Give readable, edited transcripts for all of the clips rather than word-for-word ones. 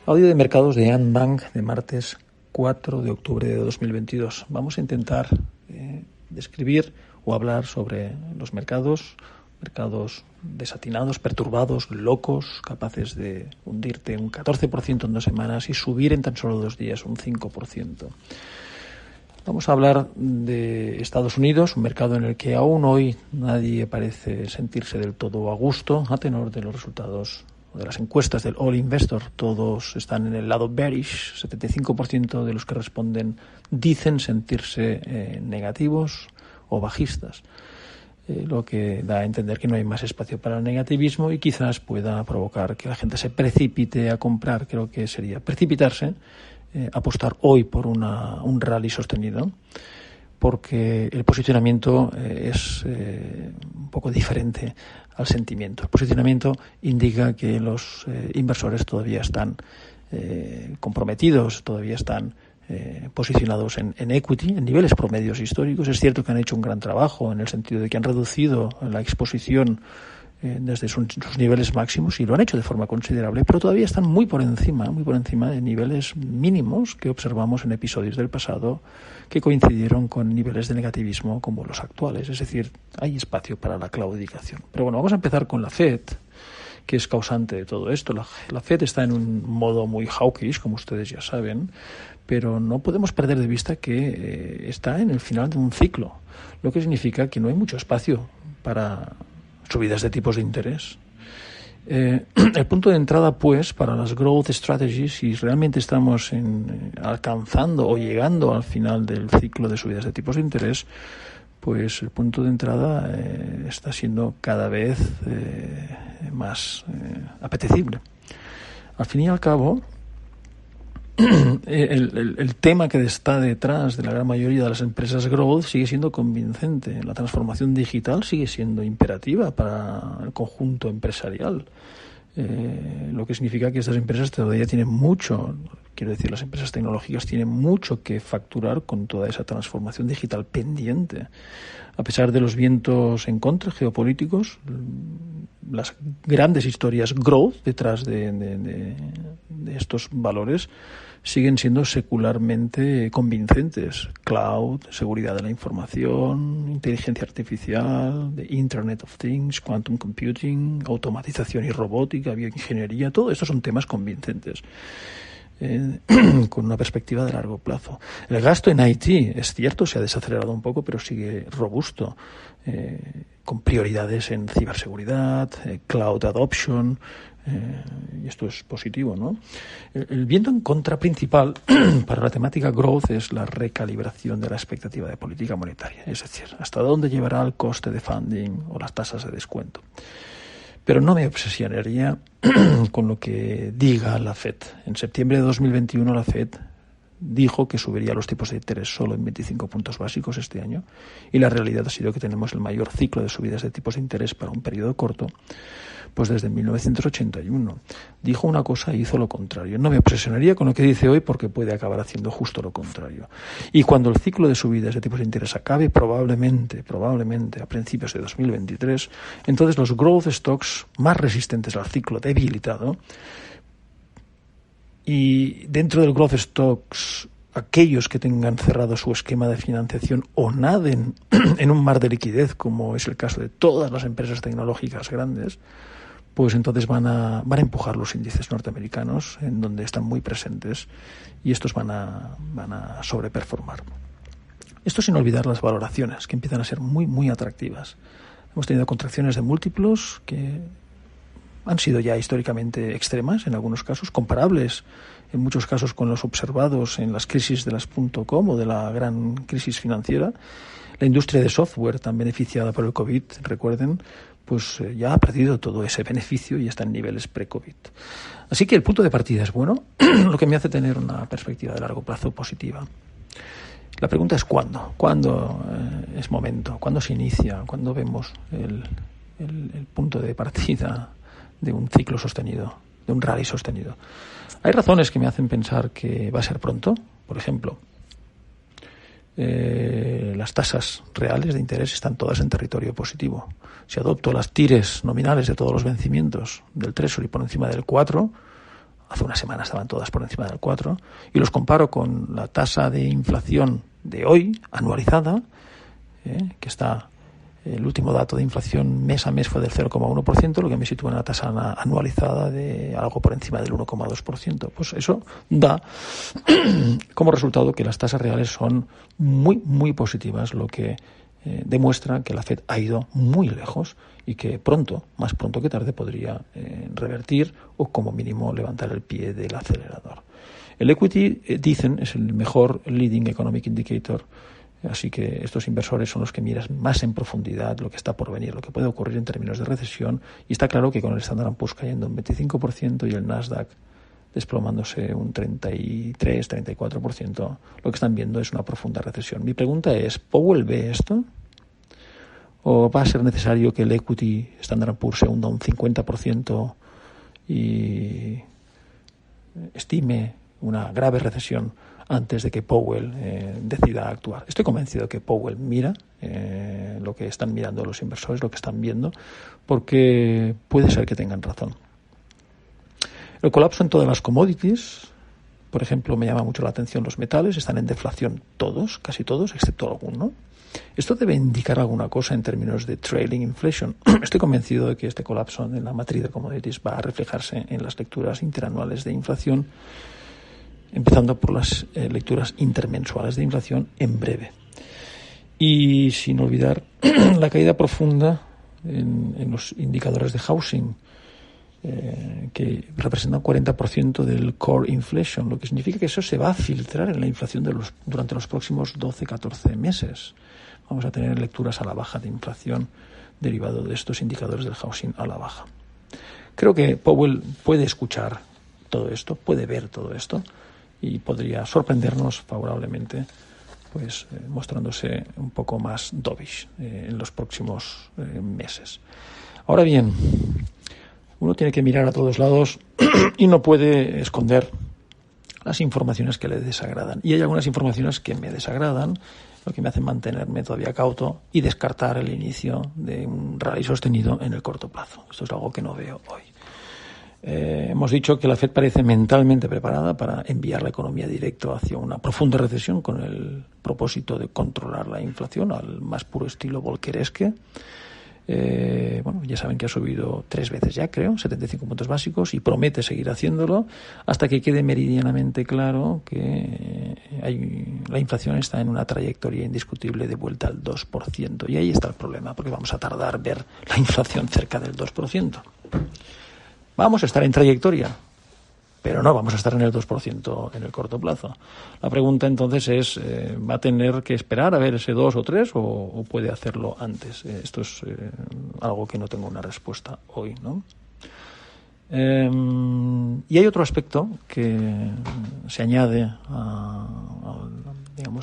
Audio de mercados de Ann Bank de martes 4 de octubre de 2022. Vamos a intentar describir o hablar sobre los mercados desatinados, perturbados, locos, capaces de hundirte un 14% en 2 semanas y subir en tan solo 2 días un 5%. Vamos a hablar de Estados Unidos, un mercado en el que aún hoy nadie parece sentirse del todo a gusto, a tenor de los resultados de las encuestas del All Investor. Todos están en el lado bearish. 75% de los que responden dicen sentirse negativos o bajistas, lo que da a entender que no hay más espacio para el negativismo y quizás pueda provocar que la gente se precipite a comprar. Creo que sería precipitarse, apostar hoy por un rally sostenido, porque el posicionamiento es un poco diferente al sentimiento. El posicionamiento indica que los inversores todavía están comprometidos, todavía están posicionados en equity, en niveles promedios históricos. Es cierto que han hecho un gran trabajo en el sentido de que han reducido la exposición desde sus niveles máximos, y lo han hecho de forma considerable, pero todavía están muy por encima de niveles mínimos que observamos en episodios del pasado que coincidieron con niveles de negativismo como los actuales. Es decir, hay espacio para la claudicación. Pero bueno, vamos a empezar con la Fed, que es causante de todo esto. La Fed está en un modo muy hawkish, como ustedes ya saben, pero no podemos perder de vista que está en el final de un ciclo, lo que significa que no hay mucho espacio para subidas de tipos de interés. El punto de entrada, pues, para las growth strategies, si realmente estamos alcanzando o llegando al final del ciclo de subidas de tipos de interés, pues el punto de entrada está siendo cada vez más apetecible. Al fin y al cabo, el tema que está detrás de la gran mayoría de las empresas growth sigue siendo convincente. La transformación digital sigue siendo imperativa para el conjunto empresarial, lo que significa que estas empresas todavía tienen mucho, las empresas tecnológicas tienen mucho que facturar con toda esa transformación digital pendiente. A pesar de los vientos en contra geopolíticos, las grandes historias growth detrás de estos valores siguen siendo secularmente convincentes. Cloud, seguridad de la información, inteligencia artificial, the Internet of Things, quantum computing, automatización y robótica, bioingeniería, todo esto son temas convincentes con una perspectiva de largo plazo. El gasto en IT, es cierto, se ha desacelerado un poco, pero sigue robusto, con prioridades en ciberseguridad, cloud adoption, y esto es positivo, ¿no? El viento en contra principal para la temática growth es la recalibración de la expectativa de política monetaria, es decir, hasta dónde llevará el coste de funding o las tasas de descuento. Pero no me obsesionaría con lo que diga la Fed. En septiembre de 2021 la Fed dijo que subiría los tipos de interés solo en 25 puntos básicos este año, y la realidad ha sido que tenemos el mayor ciclo de subidas de tipos de interés para un periodo corto pues desde 1981. Dijo una cosa y hizo lo contrario. No me obsesionaría con lo que dice hoy, porque puede acabar haciendo justo lo contrario. Y cuando el ciclo de subidas de tipos de interés acabe, probablemente a principios de 2023, entonces los growth stocks más resistentes al ciclo debilitado, y dentro del growth stocks aquellos que tengan cerrado su esquema de financiación o naden en un mar de liquidez, como es el caso de todas las empresas tecnológicas grandes, pues entonces van a empujar los índices norteamericanos, en donde están muy presentes, y estos van a sobreperformar. Esto sin olvidar las valoraciones, que empiezan a ser muy, muy atractivas. Hemos tenido contracciones de múltiplos que han sido ya históricamente extremas en algunos casos, comparables en muchos casos con los observados en las crisis de las .com o de la gran crisis financiera. La industria de software, tan beneficiada por el COVID, recuerden, pues ya ha perdido todo ese beneficio y está en niveles pre-COVID. Así que el punto de partida es bueno, lo que me hace tener una perspectiva de largo plazo positiva. La pregunta es ¿cuándo? ¿Cuándo es momento? ¿Cuándo se inicia? ¿Cuándo vemos el punto de partida de un ciclo sostenido, de un rally sostenido? Hay razones que me hacen pensar que va a ser pronto. Por ejemplo, las tasas reales de interés están todas en territorio positivo. Si adopto las tires nominales de todos los vencimientos del Treasury por encima del 4, hace una semana estaban todas por encima del 4, y los comparo con la tasa de inflación de hoy, anualizada, que está, el último dato de inflación mes a mes fue del 0,1%, lo que me sitúa en una tasa anualizada de algo por encima del 1,2%. Pues eso da como resultado que las tasas reales son muy, muy positivas, lo que demuestra que la Fed ha ido muy lejos y que pronto, más pronto que tarde, podría revertir o como mínimo levantar el pie del acelerador. El equity, dicen, es el mejor leading economic indicator, así que estos inversores son los que miran más en profundidad lo que está por venir, lo que puede ocurrir en términos de recesión, y está claro que con el Standard & Poor's cayendo un 25% y el Nasdaq desplomándose un 33-34%, lo que están viendo es una profunda recesión. Mi pregunta es, ¿Powell ve esto? ¿O va a ser necesario que el equity Standard & Poor's se hunda un 50% y estime una grave recesión antes de que Powell decida actuar? Estoy convencido que Powell mira lo que están mirando los inversores, lo que están viendo, porque puede ser que tengan razón. El colapso en todas las commodities, por ejemplo, me llama mucho la atención los metales, están en deflación todos, casi todos, excepto alguno. Esto debe indicar alguna cosa en términos de trailing inflation. Estoy convencido de que este colapso en la matriz de commodities va a reflejarse en las lecturas interanuales de inflación, empezando por las lecturas intermensuales de inflación en breve. Y sin olvidar la caída profunda en los indicadores de housing, que representan 40% del core inflation, lo que significa que eso se va a filtrar en la inflación durante los próximos 12-14 meses. Vamos a tener lecturas a la baja de inflación derivado de estos indicadores del housing a la baja. Creo que Powell puede escuchar todo esto, puede ver todo esto y podría sorprendernos favorablemente, pues mostrándose un poco más dovish en los próximos meses. Ahora bien, uno tiene que mirar a todos lados y no puede esconder las informaciones que le desagradan. Y hay algunas informaciones que me desagradan, lo que me hacen mantenerme todavía cauto y descartar el inicio de un rally sostenido en el corto plazo. Esto es algo que no veo hoy. Hemos dicho que la Fed parece mentalmente preparada para enviar la economía directo hacia una profunda recesión con el propósito de controlar la inflación al más puro estilo volckeresque. Ya saben que ha subido 3 veces ya, creo, 75 puntos básicos, y promete seguir haciéndolo hasta que quede meridianamente claro que la inflación está en una trayectoria indiscutible de vuelta al 2%. Y ahí está el problema, porque vamos a tardar ver la inflación cerca del 2%. Vamos a estar en trayectoria, pero no vamos a estar en el 2% en el corto plazo. La pregunta entonces es, ¿va a tener que esperar a ver ese 2 o 3 o puede hacerlo antes? Esto es algo que no tengo una respuesta hoy, ¿no? Y hay otro aspecto que se añade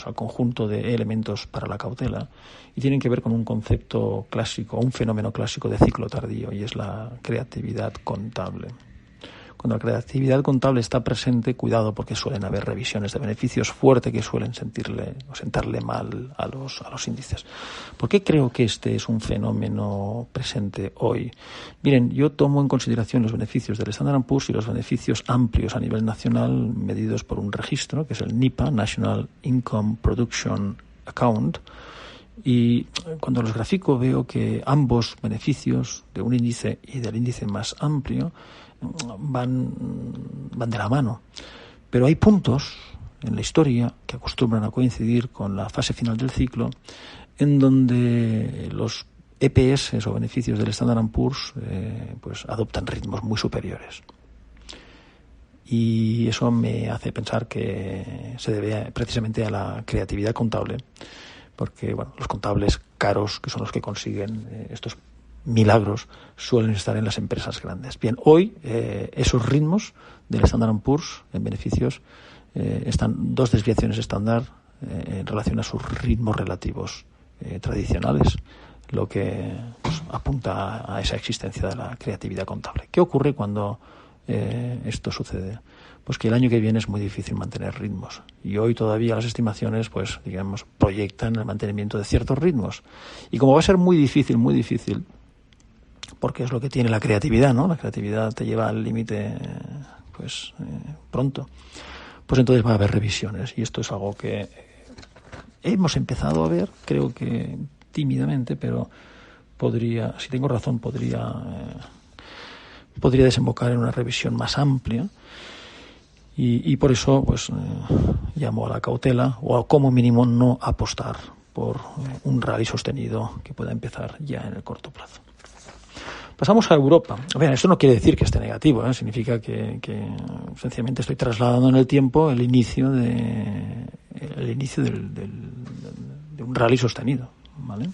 al conjunto de elementos para la cautela y tienen que ver con un concepto clásico, un fenómeno clásico de ciclo tardío, y es la creatividad contable. Cuando la creatividad contable está presente, cuidado, porque suelen haber revisiones de beneficios fuertes que suelen sentarle mal a los índices. ¿Por qué creo que este es un fenómeno presente hoy? Miren, yo tomo en consideración los beneficios del Standard & Poor's y los beneficios amplios a nivel nacional medidos por un registro, que es el NIPA, National Income Production Account, y cuando los grafico veo que ambos beneficios de un índice y del índice más amplio van de la mano. Pero hay puntos en la historia que acostumbran a coincidir con la fase final del ciclo en donde los EPS o beneficios del Standard & Poor's pues adoptan ritmos muy superiores. Y eso me hace pensar que se debe precisamente a la creatividad contable, porque los contables caros, que son los que consiguen estos milagros, suelen estar en las empresas grandes. Bien, hoy esos ritmos del Standard & Poor's en beneficios están 2 desviaciones estándar en relación a sus ritmos relativos tradicionales, lo que apunta a esa existencia de la creatividad contable. ¿Qué ocurre cuando esto sucede? Pues que el año que viene es muy difícil mantener ritmos, y hoy todavía las estimaciones proyectan el mantenimiento de ciertos ritmos, y como va a ser muy difícil, porque es lo que tiene la creatividad, ¿no? La creatividad te lleva al límite pronto, pues entonces va a haber revisiones, y esto es algo que hemos empezado a ver, creo que tímidamente, pero podría, si tengo razón, podría desembocar en una revisión más amplia, y por eso llamo a la cautela, o a como mínimo no apostar por un rally sostenido que pueda empezar ya en el corto plazo. Pasamos a Europa. Bien, eso no quiere decir que esté negativo, significa que sencillamente estoy trasladando en el tiempo el inicio de un rally sostenido, ¿vale?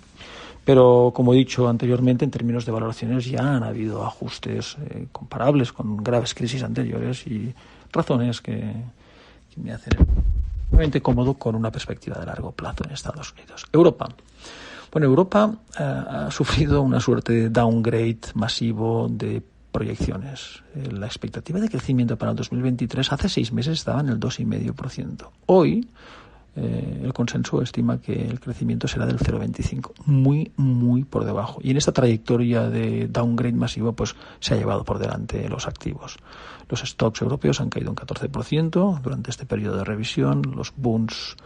Pero, como he dicho anteriormente, en términos de valoraciones ya han habido ajustes comparables con graves crisis anteriores, y razones que me hacen realmente cómodo con una perspectiva de largo plazo en Estados Unidos. Europa. Bueno, Europa ha sufrido una suerte de downgrade masivo de proyecciones. La expectativa de crecimiento para el 2023 hace 6 meses estaba en el 2,5%. Hoy el consenso estima que el crecimiento será del 0,25%, muy, muy por debajo. Y en esta trayectoria de downgrade masivo, se ha llevado por delante los activos. Los stocks europeos han caído un 14% durante este periodo de revisión, los bonds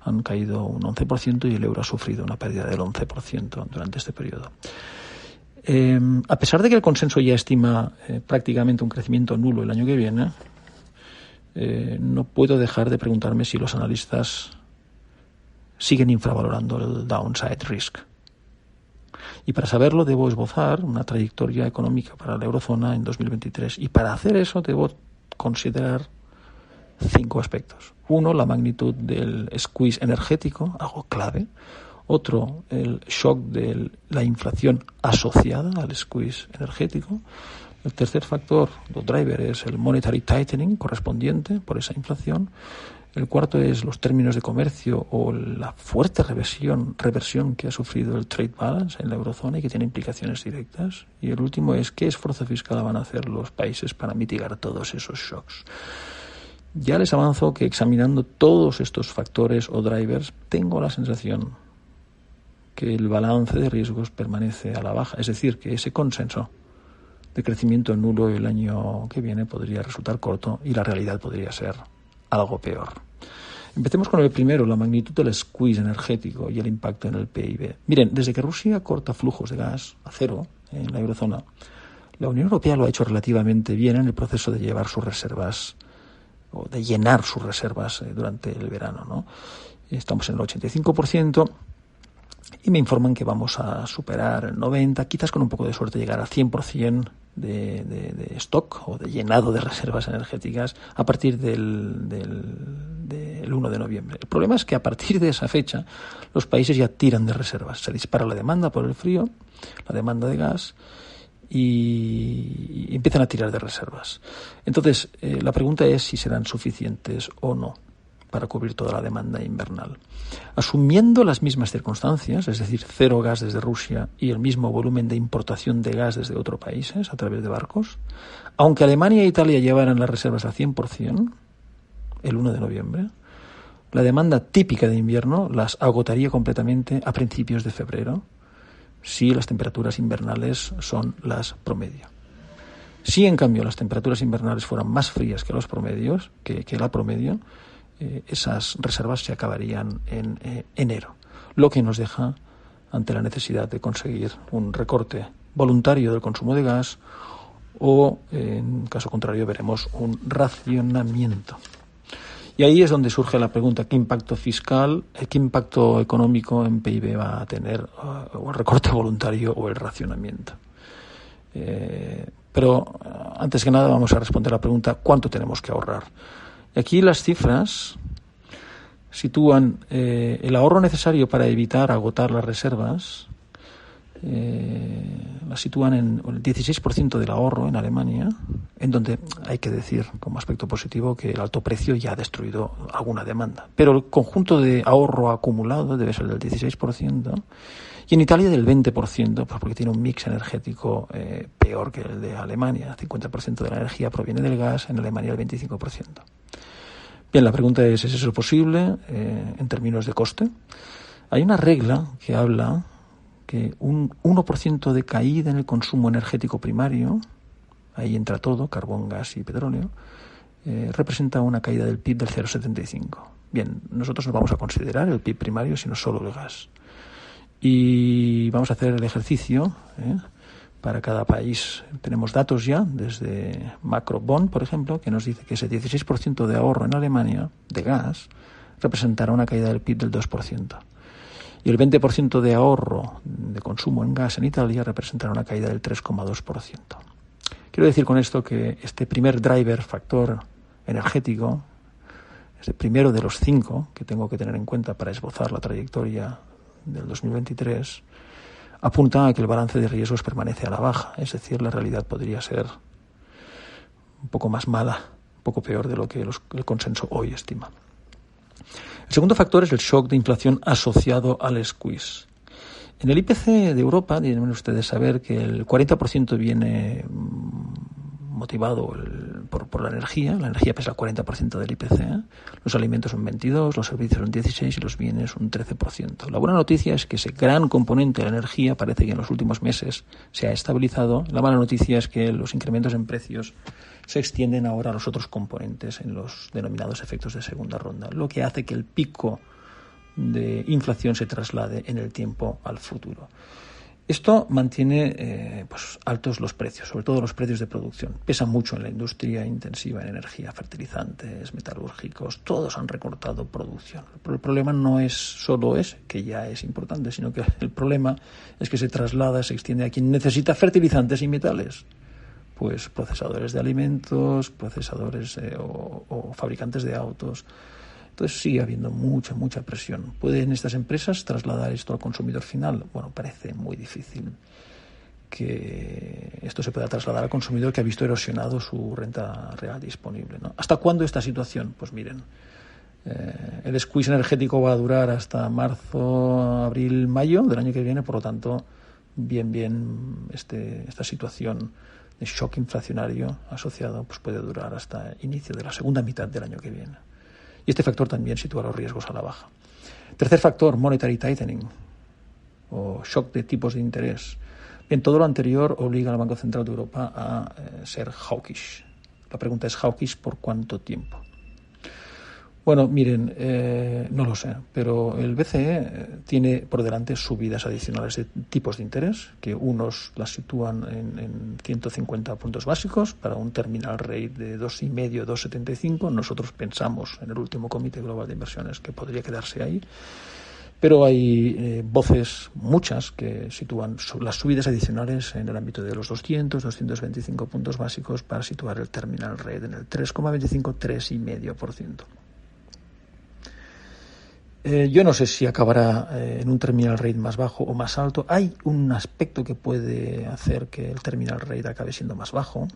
han caído un 11% y el euro ha sufrido una pérdida del 11% durante este periodo. A pesar de que el consenso ya estima prácticamente un crecimiento nulo el año que viene, no puedo dejar de preguntarme si los analistas siguen infravalorando el downside risk. Y para saberlo debo esbozar una trayectoria económica para la eurozona en 2023. Y para hacer eso debo considerar 5 aspectos. 1, la magnitud del squeeze energético, algo clave. Otro, el shock de la inflación asociada al squeeze energético. El tercer factor, o driver, es el monetary tightening correspondiente por esa inflación. El cuarto es los términos de comercio o la fuerte reversión que ha sufrido el trade balance en la eurozona y que tiene implicaciones directas. Y el último es qué esfuerzo fiscal van a hacer los países para mitigar todos esos shocks. Ya les avanzo que examinando todos estos factores o drivers, tengo la sensación que el balance de riesgos permanece a la baja. Es decir, que ese consenso de crecimiento nulo el año que viene podría resultar corto y la realidad podría ser algo peor. Empecemos con el primero, la magnitud del squeeze energético y el impacto en el PIB. Miren, desde que Rusia corta flujos de gas a cero en la eurozona, la Unión Europea lo ha hecho relativamente bien en el proceso de llevar sus reservas o de llenar sus reservas durante el verano, ¿no? Estamos en el 85% y me informan que vamos a superar el 90%, quizás con un poco de suerte llegar al 100% de stock o de llenado de reservas energéticas a partir del 1 de noviembre. El problema es que a partir de esa fecha los países ya tiran de reservas. Se dispara la demanda por el frío, la demanda de gas, y empiezan a tirar de reservas. Entonces, la pregunta es si serán suficientes o no para cubrir toda la demanda invernal. Asumiendo las mismas circunstancias, es decir, cero gas desde Rusia y el mismo volumen de importación de gas desde otros países a través de barcos, aunque Alemania e Italia llevaran las reservas al 100% el 1 de noviembre, la demanda típica de invierno las agotaría completamente a principios de febrero, si las temperaturas invernales son las promedio. Si en cambio las temperaturas invernales fueran más frías que los promedios, que la promedio, esas reservas se acabarían en enero, lo que nos deja ante la necesidad de conseguir un recorte voluntario del consumo de gas o, en caso contrario, veremos un racionamiento. Y ahí es donde surge la pregunta: ¿qué impacto fiscal, qué impacto económico en PIB va a tener o el recorte voluntario o el racionamiento? Pero antes que nada vamos a responder la pregunta: ¿cuánto tenemos que ahorrar? Y aquí las cifras sitúan el ahorro necesario para evitar agotar las reservas, la sitúan en el 16% del ahorro en Alemania, en donde hay que decir como aspecto positivo que el alto precio ya ha destruido alguna demanda. Pero el conjunto de ahorro acumulado debe ser del 16%, y en Italia del 20%, pues porque tiene un mix energético peor que el de Alemania. El 50% de la energía proviene del gas, en Alemania el 25%. Bien, la pregunta ¿es eso posible en términos de coste? Hay una regla que habla que un 1% de caída en el consumo energético primario, ahí entra todo, carbón, gas y petróleo, representa una caída del PIB del 0,75. Bien, nosotros no vamos a considerar el PIB primario, sino solo el gas. Y vamos a hacer el ejercicio para cada país. Tenemos datos ya desde Macrobond, por ejemplo, que nos dice que ese 16% de ahorro en Alemania de gas representará una caída del PIB del 2%. Y el 20% de ahorro de consumo en gas en Italia representará una caída del 3,2%. Quiero decir con esto que este primer driver, factor energético, este primero de los 5 que tengo que tener en cuenta para esbozar la trayectoria del 2023, apunta a que el balance de riesgos permanece a la baja. Es decir, la realidad podría ser un poco más mala, un poco peor de lo que el consenso hoy estima. El segundo factor es el shock de inflación asociado al squeeze. En el IPC de Europa, deben ustedes saber que el 40% viene motivado por la energía. La energía pesa el 40% del IPC. Los alimentos un 22%, los servicios un 16% y los bienes un 13%. La buena noticia es que ese gran componente de la energía parece que en los últimos meses se ha estabilizado. La mala noticia es que los incrementos en precios se extienden ahora a los otros componentes en los denominados efectos de segunda ronda, lo que hace que el pico de inflación se traslade en el tiempo al futuro. Esto mantiene altos los precios, sobre todo los precios de producción. Pesa mucho en la industria intensiva en energía, fertilizantes, metalúrgicos, todos han recortado producción. Pero el problema no es solo ese, que ya es importante, sino que el problema es que se traslada, se extiende a quien necesita fertilizantes y metales. Pues procesadores de alimentos, procesadores o fabricantes de autos. Entonces sigue habiendo mucha presión. ¿Pueden estas empresas trasladar esto al consumidor final? Bueno, parece muy difícil que esto se pueda trasladar al consumidor que ha visto erosionado su renta real disponible, ¿no? ¿Hasta cuándo esta situación? Pues miren, el squeeze energético va a durar hasta marzo, abril, mayo del año que viene, por lo tanto, bien esta situación de shock inflacionario asociado pues puede durar hasta inicio de la segunda mitad del año que viene. Y este factor también sitúa los riesgos a la baja. Tercer factor, monetary tightening o shock de tipos de interés. Bien, todo lo anterior obliga al Banco Central de Europa a ser hawkish. La pregunta es hawkish ¿por cuánto tiempo? Bueno, miren, no lo sé, pero el BCE tiene por delante subidas adicionales de tipos de interés, que unos las sitúan en 150 puntos básicos para un terminal rate de 2,5, 2,75. Nosotros pensamos en el último Comité Global de Inversiones que podría quedarse ahí, pero hay voces, muchas, que sitúan las subidas adicionales en el ámbito de los 200, 225 puntos básicos para situar el terminal rate en el 3,25, 3,5%. Yo no sé si acabará en un terminal rate más bajo o más alto. Hay un aspecto que puede hacer que el terminal rate acabe siendo más bajo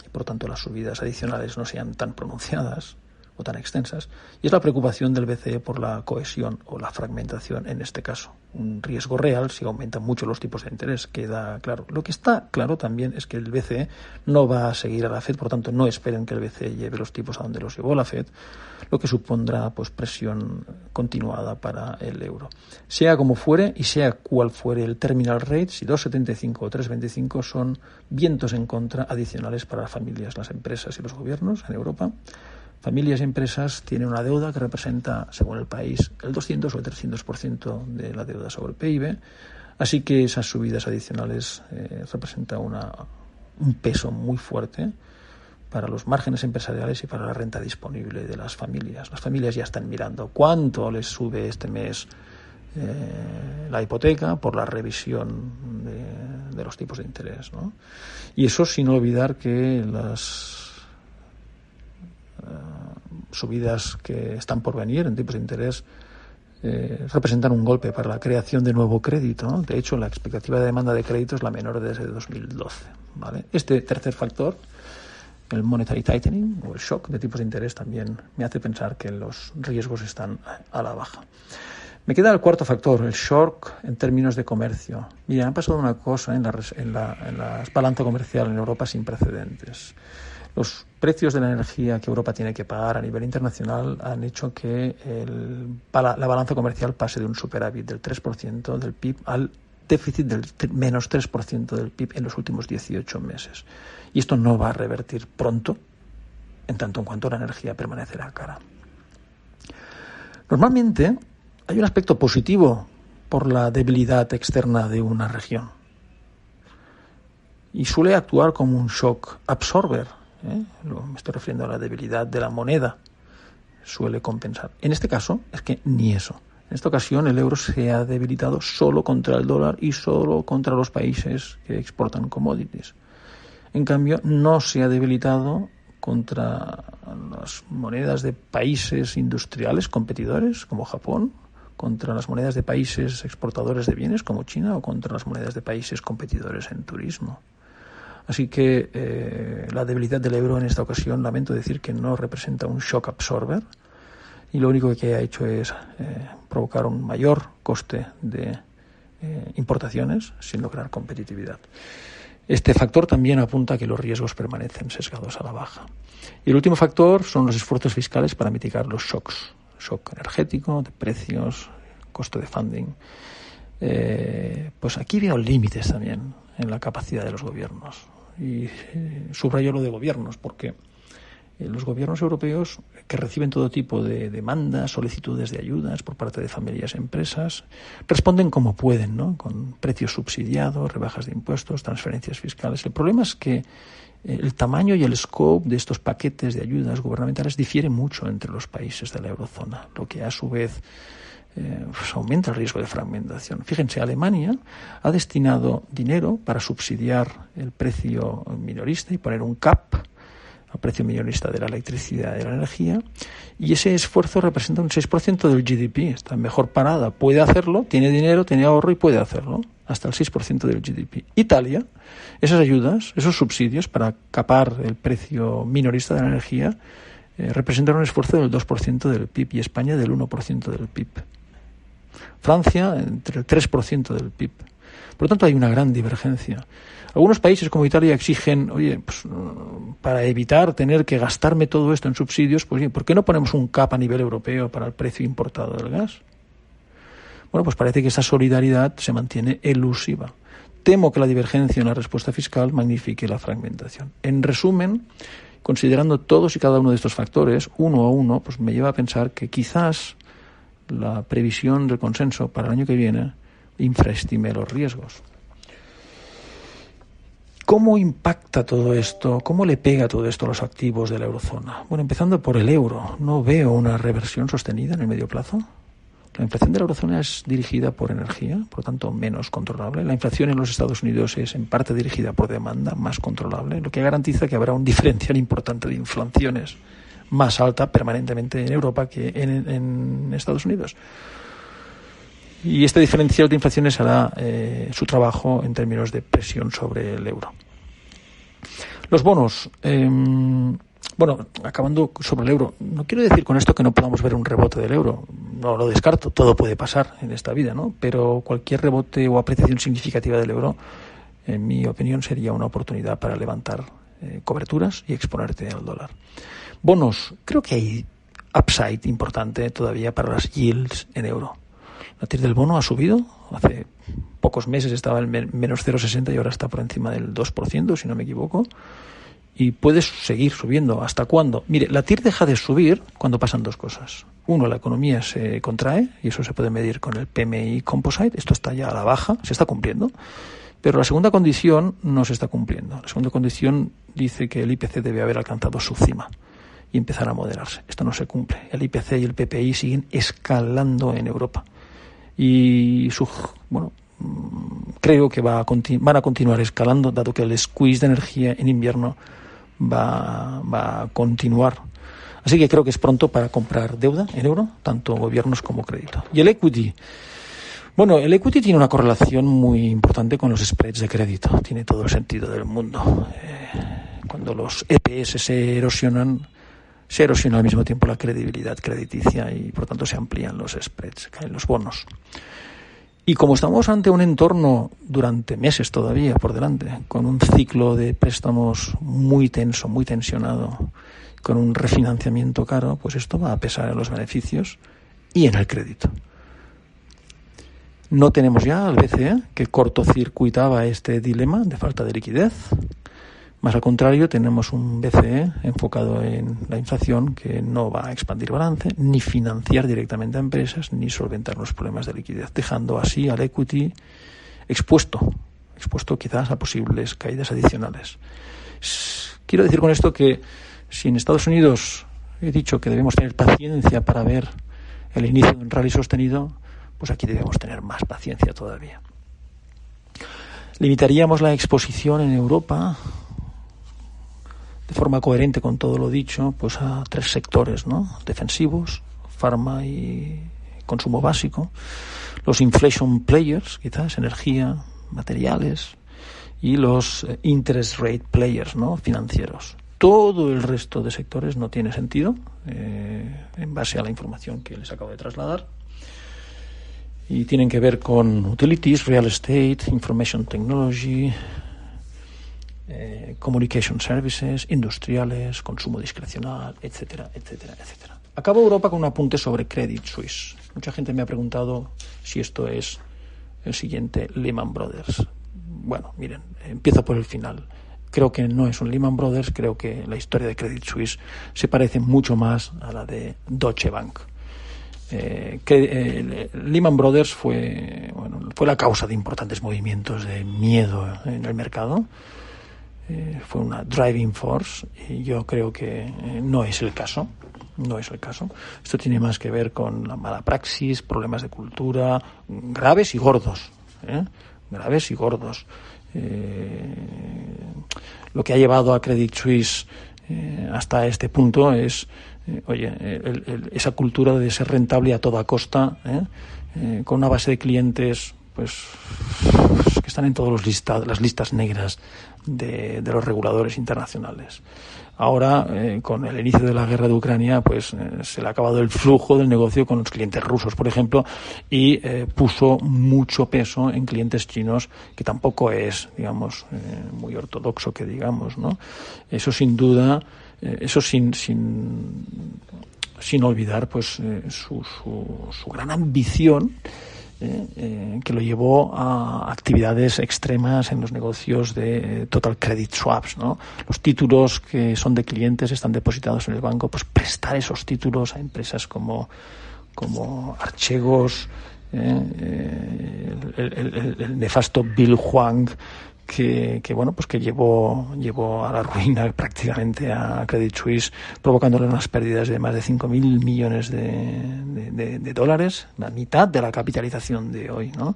y por lo tanto las subidas adicionales no sean tan pronunciadas o tan extensas, y es la preocupación del BCE por la cohesión o la fragmentación en este caso. Un riesgo real si aumentan mucho los tipos de interés, queda claro. Lo que está claro también es que el BCE no va a seguir a la FED, por tanto no esperen que el BCE lleve los tipos a donde los llevó la FED, lo que supondrá pues presión continuada para el euro. Sea como fuere y sea cual fuere el terminal rate, si 2,75 o 3,25 son vientos en contra adicionales para las familias, las empresas y los gobiernos en Europa. Familias y empresas tienen una deuda que representa, según el país, el 200 o el 300% de la deuda sobre el PIB, así que esas subidas adicionales representan un peso muy fuerte para los márgenes empresariales y para la renta disponible de las familias. Las familias ya están mirando cuánto les sube este mes la hipoteca por la revisión de los tipos de interés, ¿no? Y eso sin olvidar que las subidas que están por venir en tipos de interés representan un golpe para la creación de nuevo crédito, ¿no? De hecho, la expectativa de demanda de crédito es la menor desde 2012, ¿vale? Este tercer factor, el monetary tightening o el shock de tipos de interés, también me hace pensar que los riesgos están a la baja. Me queda el cuarto factor, el shock en términos de comercio. Mira, ha pasado una cosa en la balanza comercial en Europa sin precedentes. Los precios de la energía que Europa tiene que pagar a nivel internacional han hecho que la balanza comercial pase de un superávit del 3% del PIB al déficit del menos 3% del PIB en los últimos 18 meses. Y esto no va a revertir pronto en tanto en cuanto la energía permanecerá cara. Normalmente hay un aspecto positivo por la debilidad externa de una región y suele actuar como un shock absorber. Me estoy refiriendo a la debilidad de la moneda, suele compensar. En este caso es que ni eso. En esta ocasión el euro se ha debilitado solo contra el dólar y solo contra los países que exportan commodities. En cambio, no se ha debilitado contra las monedas de países industriales competidores como Japón, contra las monedas de países exportadores de bienes como China o contra las monedas de países competidores en turismo. Así que la debilidad del euro en esta ocasión, lamento decir que no representa un shock absorber y lo único que ha hecho es provocar un mayor coste de importaciones sin lograr competitividad. Este factor también apunta a que los riesgos permanecen sesgados a la baja. Y el último factor son los esfuerzos fiscales para mitigar los shocks. Shock energético, de precios, coste de funding. Pues aquí veo límites también en la capacidad de los gobiernos. Y subrayo lo de gobiernos porque los gobiernos europeos que reciben todo tipo de demandas, solicitudes de ayudas por parte de familias y empresas, responden como pueden, ¿no? Con precios subsidiados, rebajas de impuestos, transferencias fiscales. El problema es que el tamaño y el scope de estos paquetes de ayudas gubernamentales difiere mucho entre los países de la eurozona, lo que a su vez aumenta el riesgo de fragmentación. Fíjense, Alemania ha destinado dinero para subsidiar el precio minorista y poner un cap al precio minorista de la electricidad y de la energía, y ese esfuerzo representa un 6% del GDP. Está mejor parada, puede hacerlo, tiene dinero, tiene ahorro y puede hacerlo, hasta el 6% del GDP. Italia, esas ayudas, esos subsidios para capar el precio minorista de la energía, representan un esfuerzo del 2% del PIB y España del 1% del PIB. Francia, entre el 3% del PIB. Por lo tanto, hay una gran divergencia. Algunos países como Italia exigen, pues, para evitar tener que gastarme todo esto en subsidios, pues, ¿por qué no ponemos un cap a nivel europeo para el precio importado del gas? Bueno, pues parece que esa solidaridad se mantiene elusiva. Temo que la divergencia en la respuesta fiscal magnifique la fragmentación. En resumen, considerando todos y cada uno de estos factores, uno a uno, pues me lleva a pensar que quizás la previsión del consenso para el año que viene infraestime los riesgos. ¿Cómo impacta todo esto? ¿Cómo le pega todo esto a los activos de la eurozona? Bueno, empezando por el euro. No veo una reversión sostenida en el medio plazo. La inflación de la eurozona es dirigida por energía, por lo tanto menos controlable. La inflación en los Estados Unidos es en parte dirigida por demanda, más controlable, lo que garantiza que habrá un diferencial importante de inflaciones más alta permanentemente en Europa que en Estados Unidos. Y este diferencial de inflaciones hará su trabajo en términos de presión sobre el euro. Los bonos. Acabando sobre el euro, no quiero decir con esto que no podamos ver un rebote del euro. No lo descarto, todo puede pasar en esta vida, ¿no? Pero cualquier rebote o apreciación significativa del euro, en mi opinión, sería una oportunidad para levantar coberturas y exponerte al dólar. Bonos. Creo que hay upside importante todavía para las yields en euro. La TIR del bono ha subido. Hace pocos meses estaba en menos 0,60 y ahora está por encima del 2%, si no me equivoco. Y puede seguir subiendo. ¿Hasta cuándo? Mire, la TIR deja de subir cuando pasan dos cosas. Uno, la economía se contrae y eso se puede medir con el PMI Composite. Esto está ya a la baja, se está cumpliendo. Pero la segunda condición no se está cumpliendo. La segunda condición dice que el IPC debe haber alcanzado su cima y empezar a moderarse. Esto no se cumple. El IPC y el PPI siguen escalando en Europa. Y creo que van a continuar escalando, dado que el squeeze de energía en invierno va a continuar. Así que creo que es pronto para comprar deuda en euro, tanto gobiernos como crédito. Y el equity. Bueno, el equity tiene una correlación muy importante con los spreads de crédito. Tiene todo el sentido del mundo. Cuando los EPS se erosiona al mismo tiempo la credibilidad crediticia y por tanto se amplían los spreads, caen los bonos. Y como estamos ante un entorno durante meses todavía por delante, con un ciclo de préstamos muy tenso, muy tensionado, con un refinanciamiento caro, pues esto va a pesar en los beneficios y en el crédito. No tenemos ya al BCE, que cortocircuitaba este dilema de falta de liquidez. Más al contrario, tenemos un BCE enfocado en la inflación que no va a expandir balance, ni financiar directamente a empresas, ni solventar los problemas de liquidez, dejando así al equity expuesto quizás a posibles caídas adicionales. Quiero decir con esto que si en Estados Unidos he dicho que debemos tener paciencia para ver el inicio de un rally sostenido, pues aquí debemos tener más paciencia todavía. Limitaríamos la exposición en Europa de forma coherente con todo lo dicho, pues a 3 sectores, ¿no? Defensivos, farma y consumo básico, los inflation players, quizás energía, materiales, y los interest rate players, ¿no? Financieros. Todo el resto de sectores no tiene sentido, en base a la información que les acabo de trasladar, y tienen que ver con utilities, real estate, information technology, communication services, industriales, consumo discrecional, etcétera, etcétera, etcétera. Acabo Europa con un apunte sobre Credit Suisse. Mucha gente me ha preguntado si esto es el siguiente Lehman Brothers. Bueno, miren, empiezo por el final. Creo que no es un Lehman Brothers, creo que la historia de Credit Suisse se parece mucho más a la de Deutsche Bank. Lehman Brothers fue la causa de importantes movimientos de miedo en el mercado. Fue una driving force y yo creo que no es el caso. Esto tiene más que ver con la mala praxis, problemas de cultura graves y gordos. Lo que ha llevado a Credit Suisse hasta este punto es esa cultura de ser rentable a toda costa, con una base de clientes pues que están en todas las listas negras de los reguladores internacionales. Ahora, con el inicio de la guerra de Ucrania, pues se le ha acabado el flujo del negocio con los clientes rusos, por ejemplo, y puso mucho peso en clientes chinos, que tampoco es, digamos, muy ortodoxo que digamos, ¿no? Eso sin duda, sin olvidar, pues su gran ambición, que lo llevó a actividades extremas en los negocios de total credit swaps, ¿no? Los títulos que son de clientes están depositados en el banco, pues prestar esos títulos a empresas como Archegos, el nefasto Bill Hwang, que llevó a la ruina prácticamente a Credit Suisse, provocándole unas pérdidas de más de 5.000 millones de dólares, la mitad de la capitalización de hoy, ¿no?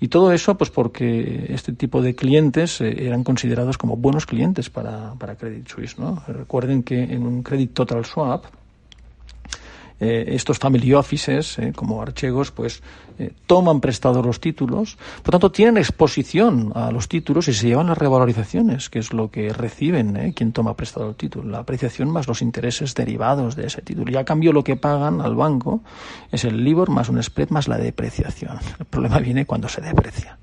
Y todo eso pues porque este tipo de clientes eran considerados como buenos clientes para Credit Suisse, ¿no? Recuerden que en un Credit Total Swap estos family offices, como Archegos, pues toman prestados los títulos, por tanto tienen exposición a los títulos y se llevan las revalorizaciones, que es lo que reciben quien toma prestado el título, la apreciación más los intereses derivados de ese título. Y a cambio lo que pagan al banco es el LIBOR más un spread más la depreciación. El problema viene cuando se deprecia.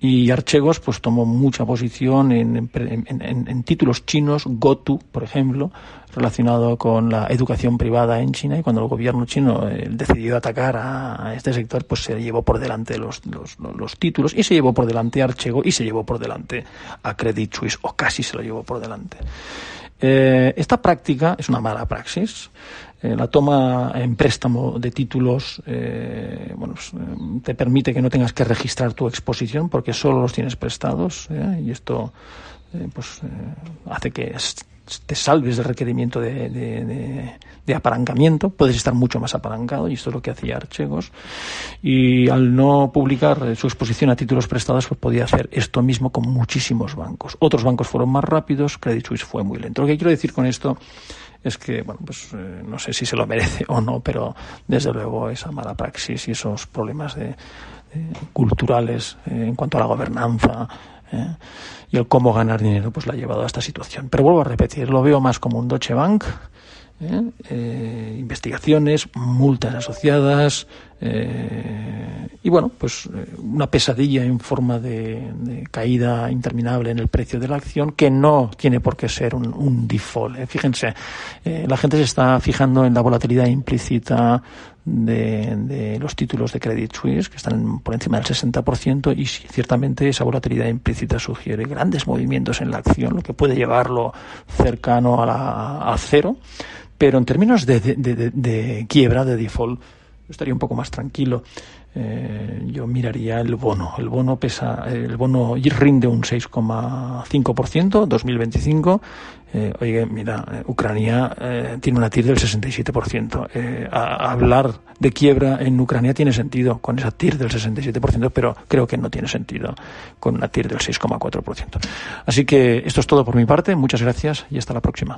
Y Archegos pues tomó mucha posición en títulos chinos, GoTo, por ejemplo, relacionado con la educación privada en China, y cuando el gobierno chino decidió atacar a este sector, pues se llevó por delante los títulos, y se llevó por delante a Archegos, y se llevó por delante a Credit Suisse, o casi se lo llevó por delante. Esta práctica es una mala praxis. La toma en préstamo de títulos te permite que no tengas que registrar tu exposición porque solo los tienes prestados, y esto hace que te salves del requerimiento de apalancamiento. Puedes estar mucho más apalancado, y esto es lo que hacía Archegos, y al no publicar su exposición a títulos prestados pues podía hacer esto mismo con muchísimos bancos. Otros bancos fueron más rápidos, Credit Suisse fue muy lento. Lo que quiero decir con esto es que, no sé si se lo merece o no, pero desde luego esa mala praxis y esos problemas culturales en cuanto a la gobernanza y el cómo ganar dinero, pues la ha llevado a esta situación. Pero vuelvo a repetir, lo veo más como un Deutsche Bank, investigaciones, multas asociadas, Y bueno, pues una pesadilla en forma de caída interminable en el precio de la acción, que no tiene por qué ser un default. Fíjense, la gente se está fijando en la volatilidad implícita de los títulos de Credit Suisse, que están por encima del 60%, y ciertamente esa volatilidad implícita sugiere grandes movimientos en la acción, lo que puede llevarlo cercano a cero. Pero en términos de quiebra, de default, estaría un poco más tranquilo. Yo miraría el bono. El bono rinde un 6,5% 2025. Oye, mira, Ucrania tiene una TIR del 67%. Hablar de quiebra en Ucrania tiene sentido con esa TIR del 67%, pero creo que no tiene sentido con una TIR del 6,4%. Así que esto es todo por mi parte. Muchas gracias y hasta la próxima.